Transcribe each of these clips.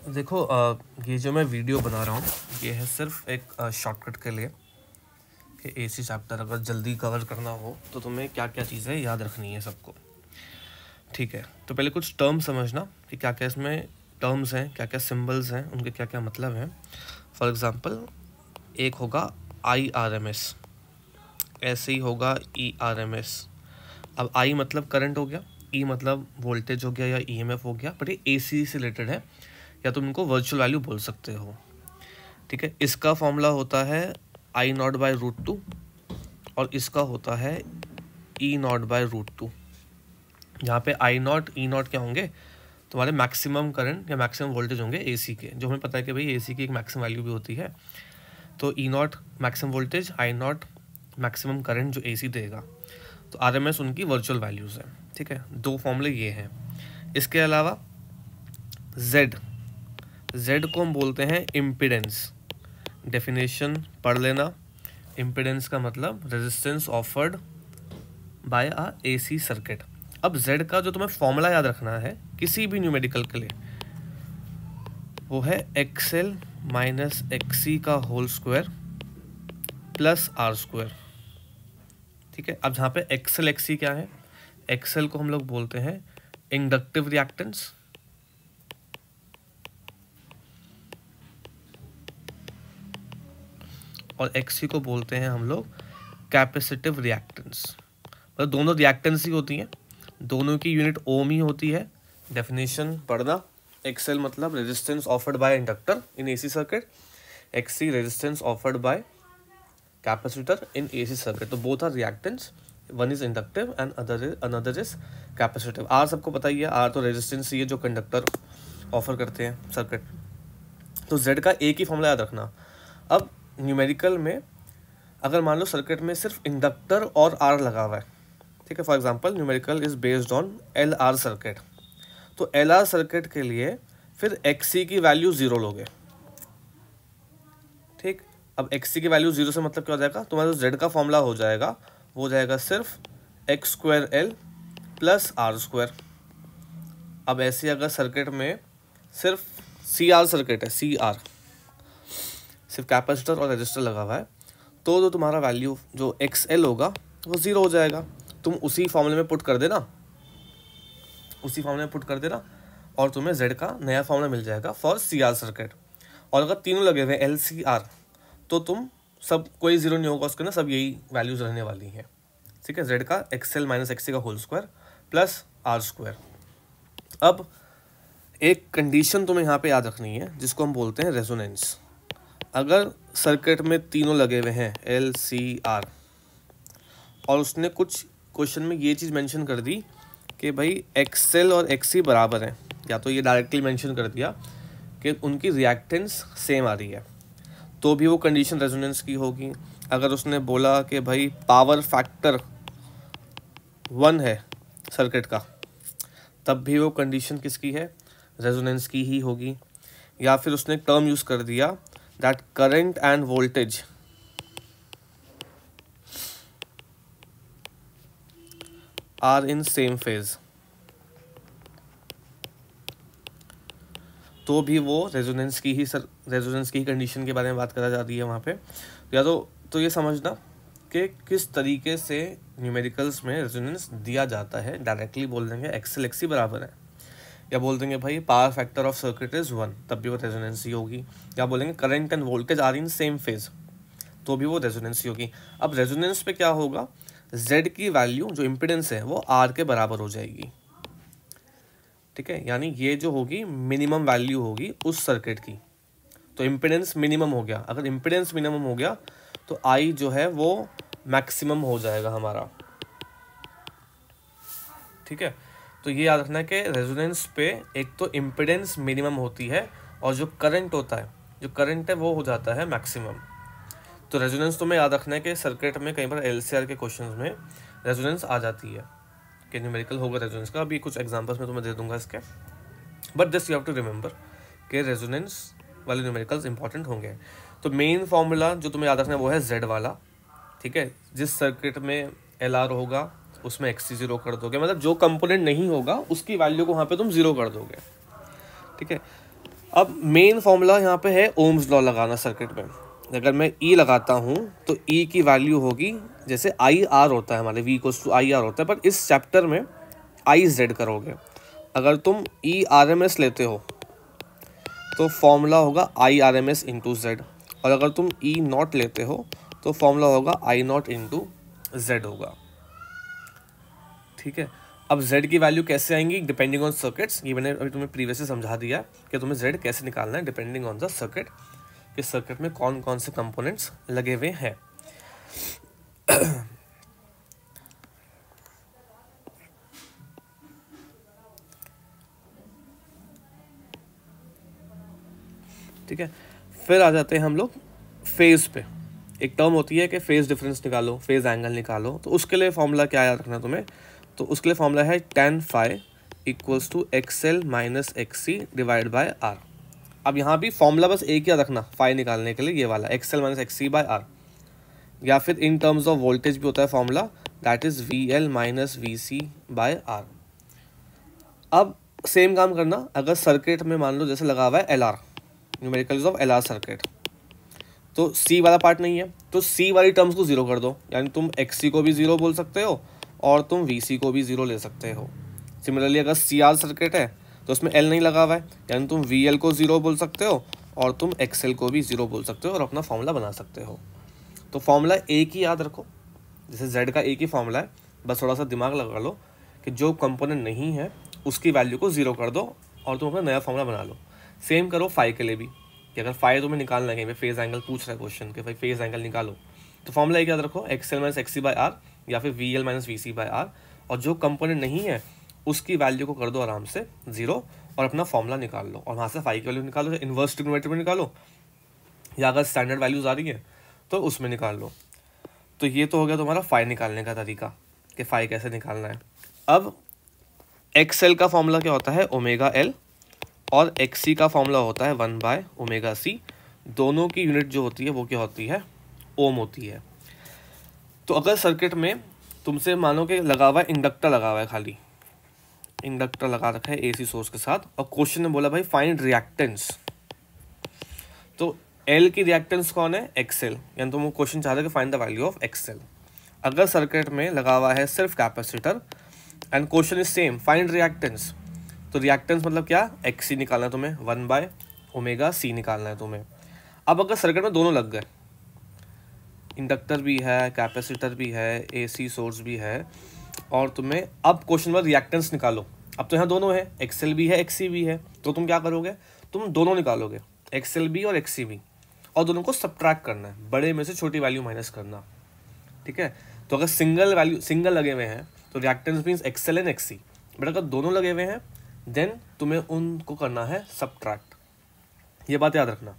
देखो ये जो मैं वीडियो बना रहा हूँ ये है सिर्फ एक शॉर्टकट के लिए कि एसी चैप्टर अगर जल्दी कवर करना हो तो तुम्हें क्या क्या चीज़ें याद रखनी है सबको। ठीक है, तो पहले कुछ टर्म समझना कि क्या क्या इसमें टर्म्स हैं, क्या क्या सिंबल्स हैं, उनके क्या क्या मतलब हैं। फॉर एग्ज़ाम्पल एक होगा IRMS, ऐसे ही होगा ERMS। अब I मतलब करंट हो गया, E मतलब वोल्टेज हो गया या EMF हो गया, बट ये AC से रिलेटेड है या तुम इनको वर्चुअल वैल्यू बोल सकते हो। ठीक है, इसका फॉर्मूला होता है I0/√2 और इसका होता है E0/√2। यहाँ पे I0 E0 क्या होंगे, तुम्हारे मैक्सिमम करंट या मैक्सिमम वोल्टेज होंगे AC के, जो हमें पता है कि भाई AC की एक मैक्सिमम वैल्यू भी होती है। तो E0 maximum voltage, I0 maximum current जो AC देगा, तो RMS उनकी वर्चुअल वैल्यूज़ हैं। ठीक है, दो फॉर्मूले ये हैं। इसके अलावा Z को हम बोलते हैं इम्पीडेंस। डेफिनेशन पढ़ लेना। इम्पीडेंस का मतलब रेजिस्टेंस ऑफर्ड बाय अ AC सर्किट। अब Z का जो तुम्हें फॉर्मूला याद रखना है किसी भी न्यूमेरिकल के लिए, वो है XL माइनस XC का whole square plus R square. ठीक है, अब जहाँ पे XL XC क्या है, XL को हम लोग बोलते हैं इंडक्टिव रिएक्टेंस और XC को बोलते हैं हम लोग कैपेसिटिव रिएक्टेंस। मतलब दोनों रिएक्टेंस ही होती हैं, दोनों की यूनिट ओम ही होती है। डेफिनेशन पढ़ना। XL मतलब resistance offered by inductor in AC circuit, XC resistance offered by capacitor in AC circuit. तो both are reactance, one is inductive and another is capacitive. R सबको पता ही है, R तो रेजिस्टेंस ही है जो कंडक्टर ऑफर करते हैं सर्किट। तो Z का एक ही फॉर्मूला याद रखना। अब न्यूमेरिकल में अगर मान लो सर्किट में सिर्फ इंडक्टर और R लगा हुआ है, ठीक है, for example numerical is based on LR circuit, तो LR सर्किट के लिए फिर XC की वैल्यू 0 लोगे। ठीक, अब XC की वैल्यू 0 से मतलब क्या हो जाएगा, तुम्हारा जो Z का फॉर्मूला हो जाएगा वो हो जाएगा सिर्फ x² प्लस R²। अब ऐसे अगर सर्किट में सिर्फ CR सर्किट है, CR सिर्फ कैपेसिटर और रेजिस्टर लगा हुआ है, तो जो तुम्हारा वैल्यू जो XL होगा वो 0 हो जाएगा। तुम उसी फॉर्मूले में पुट कर देना, उसी फॉर्मूले में पुट कर देना और तुम्हें Z का नया फॉर्मूला मिल जाएगा फॉर CR सर्किट। और अगर तीनों लगे हुए LCR तो तुम सब कोई 0 नहीं होगा उसके ना, सब यही वैल्यूज रहने वाली हैं। ठीक है, Z का XL माइनस XC का होल स्क्वायर प्लस R²। अब एक कंडीशन तुम्हें यहाँ पे याद रखनी है जिसको हम बोलते हैं रेजोनेंस। अगर सर्किट में तीनों लगे हुए हैं LCR और उसने कुछ क्वेश्चन में ये चीज़ मेंशन कर दी कि भाई XL और XC बराबर हैं, या तो ये डायरेक्टली मेंशन कर दिया कि उनकी रिएक्टेंस सेम आ रही है, तो भी वो कंडीशन रेजोनेंस की होगी। अगर उसने बोला कि भाई पावर फैक्टर 1 है सर्किट का, तब भी वो कंडीशन किसकी है, रेजोनेंस की ही होगी। या फिर उसने टर्म यूज़ कर दिया that current and voltage are in same phase, तो भी वो रेजोनेंस की ही कंडीशन के बारे में बात करा जा रही है वहाँ पे। या तो ये समझना कि किस तरीके से न्यूमेरिकल्स में रेजोनेंस दिया जाता है। डायरेक्टली बोल देंगे XL XC बराबर है, या बोल देंगे भाई power factor of circuit is 1, तब भी वो रेजोनेंस ही होगी। या बोलेंगे current and voltage are in same phase, तो भी वो रेजोनेंस ही होगी। अब रेजोनेंस पे क्या होगा, Z की वैल्यू जो इम्पिडेंस है वो R के बराबर हो जाएगी। ठीक है, यानी ये जो होगी मिनिमम वैल्यू होगी उस सर्किट की। तो इम्पिडेंस मिनिमम हो गया, अगर इम्पिडेंस मिनिमम हो गया तो I जो है वो मैक्सिमम हो जाएगा हमारा। ठीक है, तो ये याद रखना है कि रेजोनेंस पे एक तो इम्पिडेंस मिनिमम होती है और जो करंट होता है, जो करंट है वो हो जाता है मैक्सिमम। तो रेजोनेंस तुम्हें याद रखना है कि सर्किट में कई बार LCR के क्वेश्चंस में रेजोनेंस आ जाती है कि न्यूमेरिकल होगा रेजोनेंस का। अभी कुछ एग्जांपल्स में तुम्हें दे दूंगा इसके, but this you have to remember कि रेजोनेंस वाले न्यूमेरिकल्स इंपॉर्टेंट होंगे। तो मेन फॉर्मूला जो तुम्हें याद रखना है वो है Z वाला। ठीक है, जिस सर्किट में LR होगा उसमें XC 0 कर दोगे, मतलब जो कंपोनेंट नहीं होगा उसकी वैल्यू को वहाँ पे तुम 0 कर दोगे। ठीक है, अब मेन फॉर्मूला यहाँ पे है ओम्स लॉ लगाना सर्किट में। अगर मैं ई लगाता हूँ तो ई की वैल्यू होगी जैसे आई आर होता है हमारे, V equals to I R होता है, पर इस चैप्टर में आई जेड करोगे। अगर तुम ई आर एम एस लेते हो तो फॉर्मूला होगा I R M S into Z, और अगर तुम ई नॉट लेते हो तो फॉर्मूला होगा आई नॉट इंटू जेड होगा। ठीक है, अब z की वैल्यू कैसे आएंगी डिपेंडिंग ऑन सर्किट्स, ये मैंने अभी तुम्हें प्रीवियसली समझा दिया कि तुम्हें z कैसे निकालना है डिपेंडिंग ऑन द सर्किट, कि सर्किट में कौन कौन से कंपोनेंट्स लगे हुए हैं। ठीक है, फिर आ जाते हैं हम लोग फेज पे। एक टर्म होती है कि फेज डिफरेंस निकालो, फेज एंगल निकालो, तो उसके लिए फॉर्मूला क्या याद रखना तुम्हें, तो उसके लिए फॉर्मूला है tan phi equals to XL minus XC divide by R। अब यहाँ भी फॉर्मूला बस एक ही रखना फाई निकालने के लिए, ये वाला XL minus XC by R, या फिर इन टर्म्स ऑफ वोल्टेज भी होता है formula, that is VL minus VC by R। अब सेम काम करना, अगर सर्किट में मान लो जैसे लगा हुआ है LR, numericals of LR circuit, तो C वाला पार्ट नहीं है तो C वाली टर्म्स को जीरो कर दो, यानी तुम XC को भी जीरो बोल सकते हो और तुम VC को भी जीरो ले सकते हो। सिमिलरली अगर CR सर्किट है तो उसमें L नहीं लगा हुआ है, यानी तुम VL को जीरो बोल सकते हो और तुम XL को भी जीरो बोल सकते हो और अपना फॉर्मूला बना सकते हो। तो फॉर्मूला एक ही याद रखो, जैसे Z का एक ही फॉर्मूला है, बस थोड़ा सा दिमाग लगा लो कि जो कंपोनेंट नहीं है उसकी वैल्यू को जीरो कर दो और तुम अपना नया फॉर्मूला बना लो। सेम करो फाई के लिए भी, कि अगर फाई तुम्हें निकालना है, फेज एंगल पूछ रहा है क्वेश्चन कि भाई फेज एंगल निकालो, तो फॉर्मूला एक याद रखो XL minus XC by R या फिर VL minus VC by R, और जो कंपोनेंट नहीं है उसकी वैल्यू को कर दो आराम से जीरो और अपना फॉर्मूला निकाल लो, और वहाँ से फाई की वैल्यू निकालो, इन्वर्स ट्रिग्नोमेट्री में निकालो, या अगर स्टैंडर्ड वैल्यूज आ रही है तो उसमें निकाल लो। तो ये तो हो गया तुम्हारा फाई निकालने का तरीका कि फाई कैसे निकालना है। अब XL का फॉर्मूला क्या होता है ओमेगा L, और XC का फॉर्मूला होता है 1 बाय ओमेगा C। दोनों की यूनिट जो होती है वो क्या होती है, ओम होती है। तो अगर सर्किट में तुमसे मानो कि लगा हुआ है इंडक्टर, लगा हुआ है खाली इंडक्टर लगा रखा है AC सोर्स के साथ, और क्वेश्चन में बोला भाई फाइंड रिएक्टेंस, तो L की रिएक्टेंस कौन है, XL, यानी तुम क्वेश्चन चाह रहे हो कि find the value of XL। अगर सर्किट में लगा हुआ है सिर्फ capacitor and question is same find reactance, तो रिएक्टेंस मतलब क्या, XC निकालना है तुम्हें, 1 बाय ओमेगा C निकालना है तुम्हें। अब अगर सर्किट में दोनों लग गए, इंडक्टर भी है, कैपेसिटर भी है, AC सोर्स भी है, और तुम्हें अब क्वेश्चन में रिएक्टेंस निकालो, अब तो यहाँ दोनों है, XL भी है XC भी है, तो तुम क्या करोगे, तुम दोनों निकालोगे, XL भी और XC भी, और दोनों को सब्ट्रैक्ट करना है, बड़े में से छोटी वैल्यू माइनस करना। ठीक है, तो अगर सिंगल लगे हुए हैं तो reactance means XL and XC, but अगर दोनों लगे हुए हैं देन तुम्हें उनको करना है सब्ट्रैक्ट, ये बात याद रखना।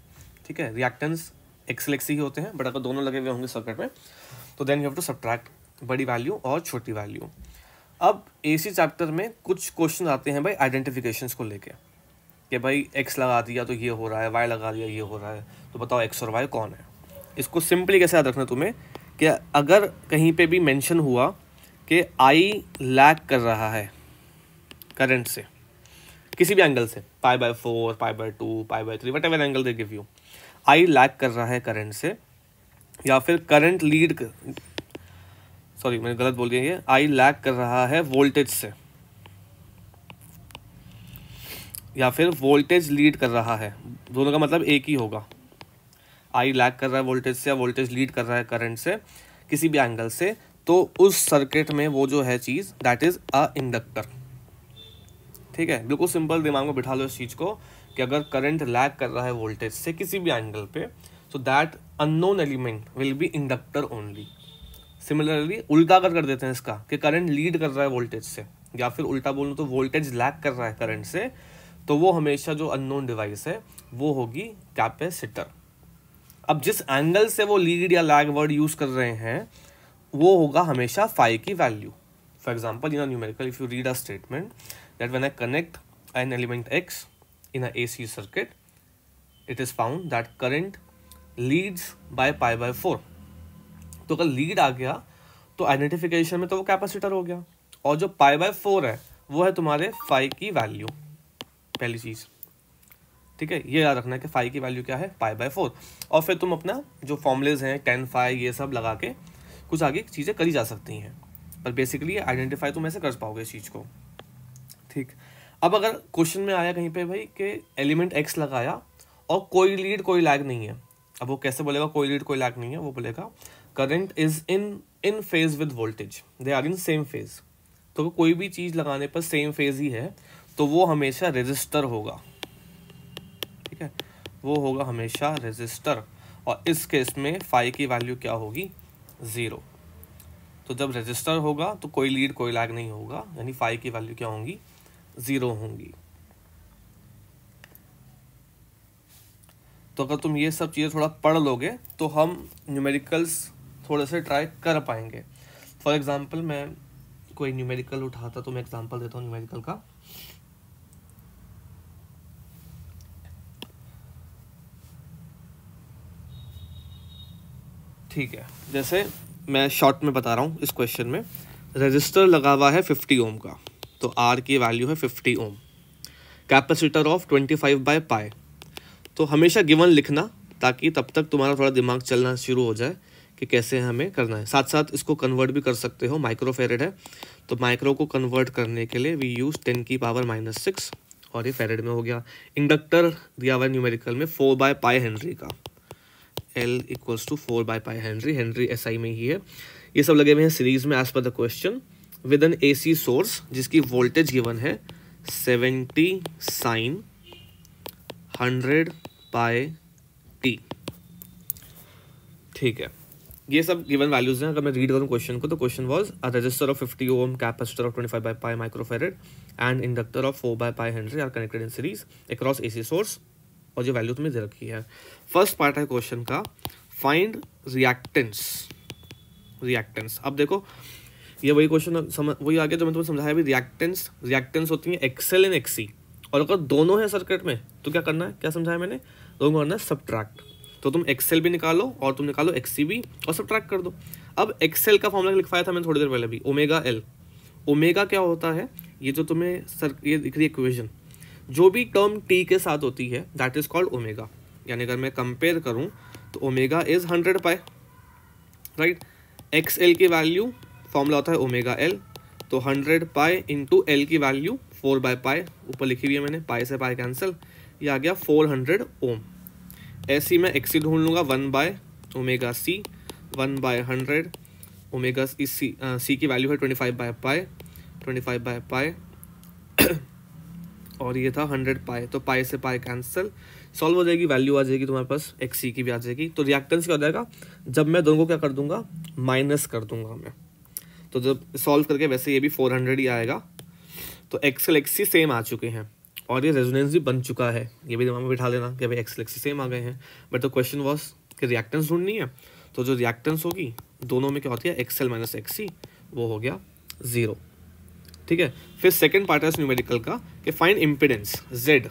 ठीक है, रिएक्टेंस XL XC ही होते हैं, बट अगर दोनों लगे हुए होंगे सर्किट में तो then you have to subtract बड़ी वैल्यू और छोटी वैल्यू। अब AC चैप्टर में कुछ क्वेश्चन आते हैं भाई आइडेंटिफिकेशंस को लेके, कि भाई X लगा दिया तो ये हो रहा है, Y लगा दिया ये हो रहा है, तो बताओ X और Y कौन है। इसको सिंपली कैसे याद रखना तुम्हें, कि अगर कहीं पे भी मेंशन हुआ कि I लैग कर रहा है करंट से किसी भी एंगल से, π/4, π/2, π/3, whatever angle they give you, I lag कर रहा है करंट से, या फिर करंट लीड सॉरी मैंने गलत बोल दिया, ये I लैग कर रहा है वोल्टेज से, या फिर वोल्टेज लीड कर रहा है, दोनों का मतलब एक ही होगा। I लैग कर रहा है वोल्टेज से या वोल्टेज लीड कर रहा है करंट से किसी भी एंगल से, तो उस सर्किट में वो जो है चीज़ दैट इज अ इंडक्टर। ठीक है, बिल्कुल सिंपल, दिमाग में बिठा लो इस चीज़ को कि अगर करंट लैग कर रहा है वोल्टेज से किसी भी एंगल पे, तो that unknown element will be inductor only. Similarly उल्टा कर देते हैं इसका कि करंट लीड कर रहा है वोल्टेज से, या फिर उल्टा बोलूँ तो वोल्टेज लैग कर रहा है करंट से, तो वो हमेशा जो अननोन डिवाइस है वो होगी कैपेसिटर। अब जिस एंगल से वो लीड या लैग वर्ड यूज कर रहे हैं वो होगा हमेशा फाई की value. For example in a numerical if you read a statement that when I connect an element X in a AC circuit, it is found that current leads by π/4। तो अगर lead आ गया तो identification में तो वो capacitor हो गया, और जो π/4 है वो है तुम्हारे फाई की वैल्यू, पहली चीज। ठीक है, ये याद रखना है कि फाई की वैल्यू क्या है, π/4। और फिर तुम अपना जो फॉर्मूलेज हैं tan phi ये सब लगा के कुछ आगे चीज़ें करी जा सकती हैं, पर बेसिकली आइडेंटिफाई तुम ऐसे कर पाओगे इस चीज़ को। ठीक, अब अगर क्वेश्चन में आया कहीं पे भाई कि एलिमेंट x लगाया और कोई लीड कोई लैग नहीं है, अब वो कैसे बोलेगा कोई लीड कोई लैग नहीं है, वो बोलेगा current is in phase with voltage, they are in same phase. तो कोई भी चीज़ लगाने पर सेम फेज ही है तो वो हमेशा रेजिस्टर होगा, ठीक है, वो होगा हमेशा रेजिस्टर। और इस केस में फाई की वैल्यू क्या होगी, 0। तो जब रेजिस्टर होगा तो कोई लीड कोई लैग नहीं होगा, यानी फाई की वैल्यू क्या होंगी, 0 होंगी। तो अगर तुम ये सब चीज़ें थोड़ा पढ़ लोगे तो हम न्यूमेरिकल्स थोड़े से ट्राई कर पाएंगे। फॉर एग्जांपल मैं कोई न्यूमेरिकल उठाता तो मैं एग्जांपल देता हूँ न्यूमेरिकल का। ठीक है, जैसे मैं शॉर्ट में बता रहा हूँ, इस क्वेश्चन में रेजिस्टर लगा हुआ है 50 ओम का, तो R की वैल्यू है 50 ओम, कैपेसिटर ऑफ 25/π। तो हमेशा गिवन लिखना ताकि तब तक तुम्हारा थोड़ा दिमाग चलना शुरू हो जाए कि कैसे हमें करना है। साथ साथ इसको कन्वर्ट भी कर सकते हो, माइक्रोफेरेड है तो माइक्रो को कन्वर्ट करने के लिए वी यूज़ 10⁻⁻⁶, और ये फेरेड में हो गया। इंडक्टर दिया हुआ न्यूमेरिकल में 4/π हेनरी का, L = 4/π हेनरी, हेनरी SI में ही है। ये सब लगे हुए हैं सीरीज में as per the question, with an AC source जिसकी वोल्टेज गिवन है 70 sin 100πt। ठीक है, ये सब गिवन वैल्यूज हैं। अगर मैं रीड करूँ क्वेश्चन को तो question was a register of 50 ohm, capacitor of 25/π microfarad and inductor of 4/π henry are connected in series across AC source, और जो वैल्यू तुम्हें दे रखी है। फर्स्ट पार्ट है क्वेश्चन का, फाइंड रिएक्टेंस। अब देखो ये वही क्वेश्चन वही आ गया जो मैं तुम्हें समझाया भी। रिएक्टेंस होती है XL एंड XC, और अगर दोनों है सर्किट में तो क्या करना है, क्या समझाया मैंने, दोनों करना है सब्ट्रैक्ट। तो तुम XL भी निकालो और तुम निकालो XC भी और सब्ट्रैक्ट कर दो। अब XL का फॉर्मूला लिखवाया था मैंने थोड़ी देर पहले भी, ω/L। ओमेगा क्या होता है, ये जो तुम्हें ये दिख रही है इक्वेशन, जो भी टर्म t के साथ होती है दैट इज कॉल्ड ओमेगा। यानी अगर मैं कंपेयर करूं तो ओमेगा इज 100π, राइट। XL की वैल्यू फॉर्मूला होता है ω/L, तो 100π इंटू L की वैल्यू 4/π, ऊपर लिखी हुई है मैंने, पाई से पाई कैंसिल, ये आ गया 400 ओम। ऐसे ही मैं XC ढूंढ लूँगा 1/ωc, 1/100 ओमेगा C की वैल्यू है 25/π और ये था 100π, तो पाई से पाई कैंसिल, सॉल्व हो जाएगी, वैल्यू आ जाएगी तुम्हारे पास, XC की भी आ जाएगी। तो रिएक्टेंस क्या हो जाएगा, जब मैं दोनों को क्या कर दूंगा, माइनस कर दूंगा मैं, तो जब सॉल्व करके वैसे ये भी 400 ही आएगा। तो XL XC सेम आ चुके हैं और ये रेजोनेंस भी बन चुका है, ये भी दिमाग में बिठा लेना कि भाई XL XC सेम आ गए हैं। बट द क्वेश्चन वॉज कि रिएक्टेंस ढूंढनी है, तो जो रिएक्टेंस होगी दोनों में क्या होती है, XL - XC, वो हो गया 0। ठीक है, फिर सेकंड पार्ट है इस न्यूमेरिकल का कि फाइंड इम्पिडेंस Z।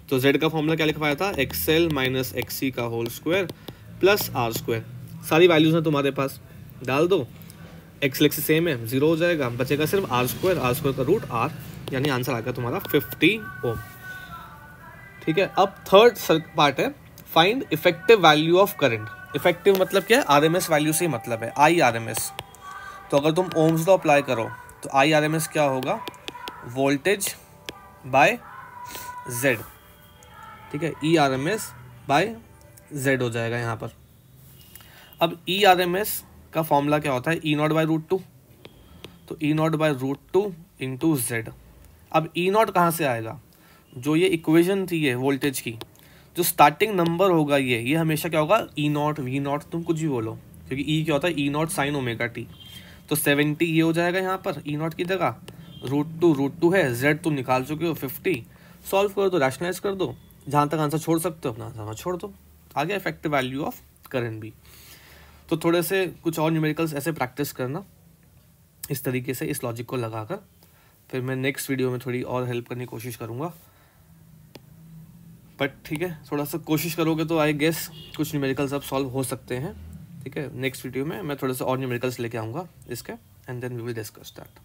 तो Z का फॉर्मूला क्या लिखवाया था, XL - XC का होल स्क्वायर प्लस R²। सारी वैल्यूज हैं तुम्हारे पास, डाल दो, XL XC सेम है, 0 हो जाएगा, बचेगा सिर्फ R² का रूट R, यानी आंसर आ गया तुम्हारा 50 ओम। ठीक है, अब थर्ड पार्ट है find effective value of current. Effective मतलब क्या है, RMS वैल्यू से मतलब है, IRMS। तो अगर तुम ओम्स लॉ अप्लाई करो तो IRMS क्या होगा, वोल्टेज बाय Z। ठीक है, ERMS बाय Z हो जाएगा यहाँ पर। अब ERMS का फॉर्मूला क्या होता है, E0/√2, तो E0/√2 इंटू Z। अब E0 कहाँ से आएगा, जो ये इक्वेशन थी ये वोल्टेज की, जो स्टार्टिंग नंबर होगा ये हमेशा क्या होगा, E0 V0 तुम कुछ भी बोलो, क्योंकि E क्या होता है, E0 sin ωt। तो 70 ये हो जाएगा यहाँ पर E0 की जगह, √2 है, Z तुम निकाल चुके हो 50, सॉल्व कर दो, रैशनलाइज कर दो, जहाँ तक आंसर छोड़ सकते हो अपना आंसर छोड़ दो, आ गया इफेक्टिव वैल्यू ऑफ करंट भी। तो थोड़े से कुछ और न्यूमेरिकल्स ऐसे प्रैक्टिस करना इस तरीके से, इस लॉजिक को लगाकर, फिर मैं नेक्स्ट वीडियो में थोड़ी और हेल्प करने की कोशिश करूँगा। बट ठीक है, थोड़ा सा कोशिश करोगे तो आई गेस कुछ न्यूमेरिकल्स अब सॉल्व हो सकते हैं। ठीक है, नेक्स्ट वीडियो में मैं थोड़े से और न्यूमेरिकल्स लेके आऊँगा इसके, and then we will discuss that.